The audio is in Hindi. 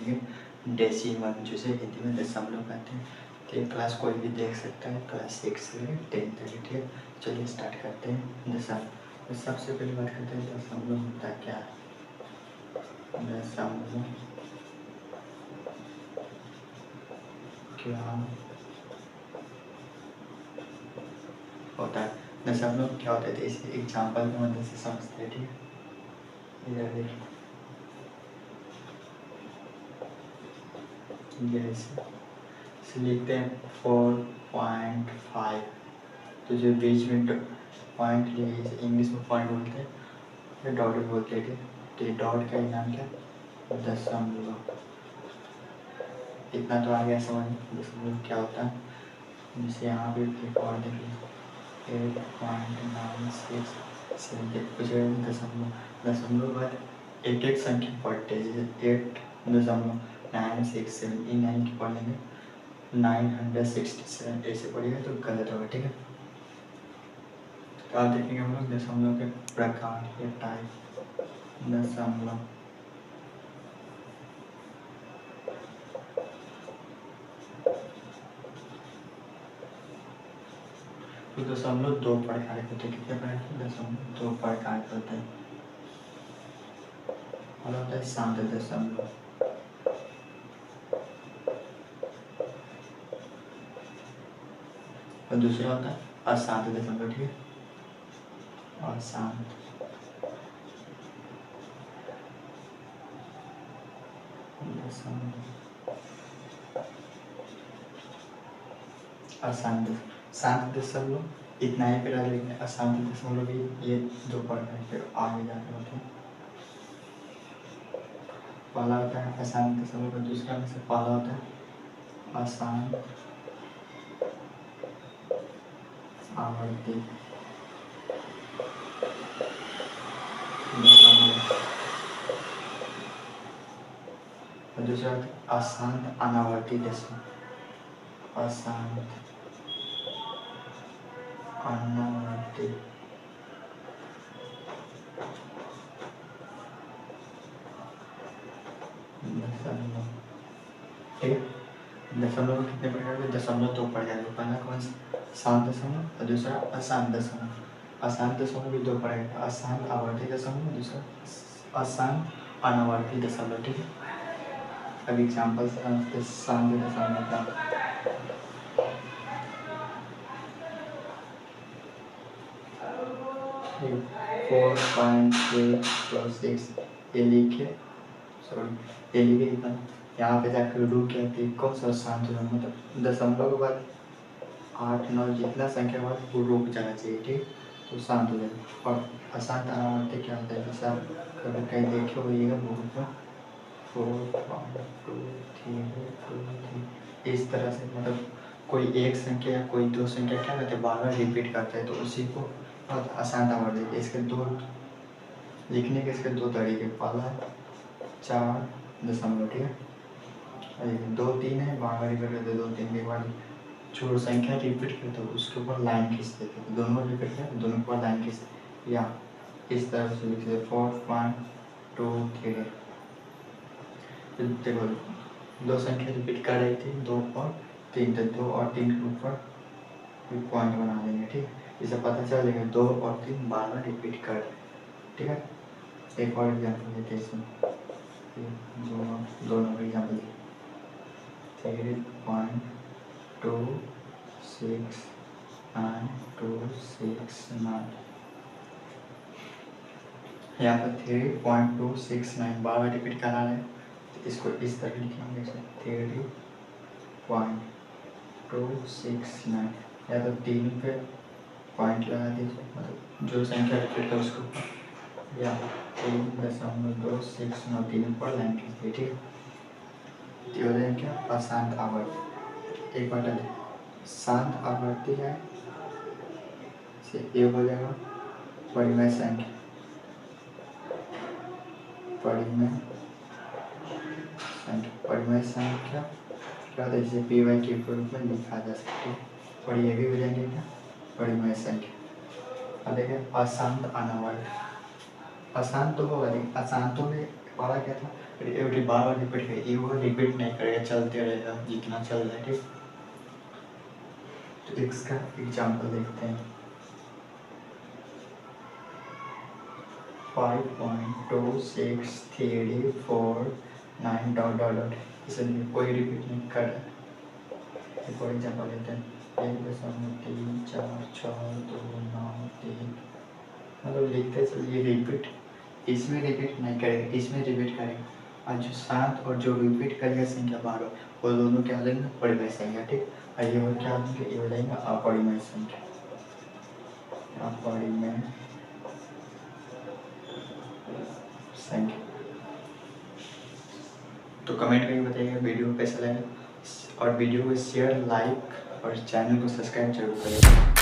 देखेंगे डेसिमल, जिसे हिंदी में दशमलव कहते हैं। तो ये क्लास कोई भी देख सकता है, क्लास 6 से 10 तक। ठीक है, चलिए स्टार्ट करते हैं। दशमलव, सबसे पहले बात करते हैं दशमलव होता क्या है। दशमलव क्या होता है, दशमलव क्या होता है, तो इसे एग्जाम्पल की मदद से समझते हैं। ठीक है, इधर देखिए, जैसे लिखते हैं 4.5, तो जो बीच में पॉइंट लिए इंग्लिश में पॉइंट बोलते हैं, डॉट बोलते हैं। तो ये डॉट का नाम क्या, दशमलव। इतना तो आ गया समझ, दशमलव क्या होता है। जैसे यहाँ पे एक और देखिए 8.96 कुछ दशमलव, दशमलव बाद एक एक संख्या पढ़ते हैं। जैसे 8.967, इन 9 की पढ़ेंगे 967 ऐसे पढ़िएगा तो गलत होगा। ठीक है, तो आप देखेंगे हम लोग दशमलव के प्रकार या टाइप। दशमलव तो दशमलव दो प्रकार के होते हैं। कितने प्रकार के, दशमलव दो प्रकार के होते हैं। पहला होता है शांत दशमलव, और दूसरा होता है अशांत दशमलव। ठीक है, अशांत दशमलव, अशांत, शांत दशमलव इतना ही पेरा लिखना है। अशांत दशमलव भी ये दो प्रकार के आगे जाकर होते हैं। पहला होता है अशांत दशमलव का, दूसरा में से पहला होता है अशांत आवर्ती दशमलव, और दूसरा होता है अशांत अनावर्ती दशमलव। अशांत अनावर्ती दशमलव। ठीक है, दशमलव कितने प्रकार के, दशमलव दो प्रकार के। पहला कौन सा, शांत दशमलव, और दूसरा अशांत दशमलव। अशांत दशमलव भी दो प्रकार के, अशांत आवर्ती दशमलव, दूसरा अशांत अनावर्ती दशमलव। ठीक है, अब एग्जाम्पल से शांत दशमलव का 4.3 ये लिखे, सॉरी ये लिखे कितना, यहाँ पे जाकर रुक गया थी कौन सा शांत दशमलव, मतलब दशमलव के बाद 8 9 जितना संख्या के बाद वो रुक जाना चाहिए। ठीक, तो शांत हो जाएगा। और अशांत अनावर्ती क्या होता है, जैसे आप कभी कहीं देखे होइएगा बुक में 4.2 इस तरह से, मतलब कोई एक संख्या या कोई दो संख्या क्या करते हैं, बार बार रिपीट करते हैं, तो उसी को बहुत अशांत आवर्ती। इसके दो लिखने के इसके दो तरीके, पहला 4 दशमलव। ठीक है, 2 3 है, बार बार रिपीट करते 2 3 के बाद जो संख्या रिपीट करते हैं उसके ऊपर लाइन खींच देते हैं, दोनों रिपीट करते दोनों के ऊपर लाइन खींच, या इस तरह से लिख सकते 4.23। देखो दो संख्या रिपीट कर रही थी, 2 और 3, तो 2 और 3 के ऊपर पॉइंट बना देंगे। ठीक, इसे पता चलेगा 2 और 3 बार बार रिपीट कर रहे हैं। ठीक है, एक और एग्जाम्पल देते हैं इसमें, दोनों एग्जाम्पल 3.269 यहाँ पर 3.269 बार बार रिपीट करा रहे हैं, तो इसको इस तरह लिखेंगे 3.269, या तो 3 पे पॉइंट लगा दीजिए, मतलब जो संख्या रिपीट है उसको, या 3.269 3 पर लाइन खींचिए। ठीक है, हो जाएगा क्या, अशांत आवर्ती। एक बार शांत आवर्ती है से ये हो जाएगा परिमेय संख्या, परिमेय संख्या क्या होता है, जिसे पी वाई के रूप में लिखा जा सकता है, और ये भी हो जाएंगे क्या, परिमेय संख्या। अब देखें अशांत अनावर्त, अशांत तो होगा, लेकिन अशांतों में पढ़ा क्या था, ये बार बार रिपीट करेगा, ये वो रिपीट नहीं करेगा, चलते रहेगा जितना चल रहा है, ठीक। तो इसका एग्जाम्पल देखते हैं। 5.26349 डॉट डॉट डॉट, इसलिए कोई रिपीट नहीं कर रहा है। एक और एग्जाम्पल लेते हैं, 1.34429 मतलब लिखते चलिए रिपीट, इसमें रिपीट नहीं करेगा, इसमें रिपीट करेगा, और जो 7 और जो रिपीट करेगा संख्या 12, वो दोनों क्या हो जाएंगे, परिमेय संख्या, ठीक। और ये और क्या हो जाएंगे, ये हो जाएंगे अपरिमेय संख्या, अपरिमेय संख्या। तो कमेंट करके बताइएगा वीडियो कैसा लगा, और वीडियो को शेयर, लाइक और चैनल को सब्सक्राइब जरूर करें।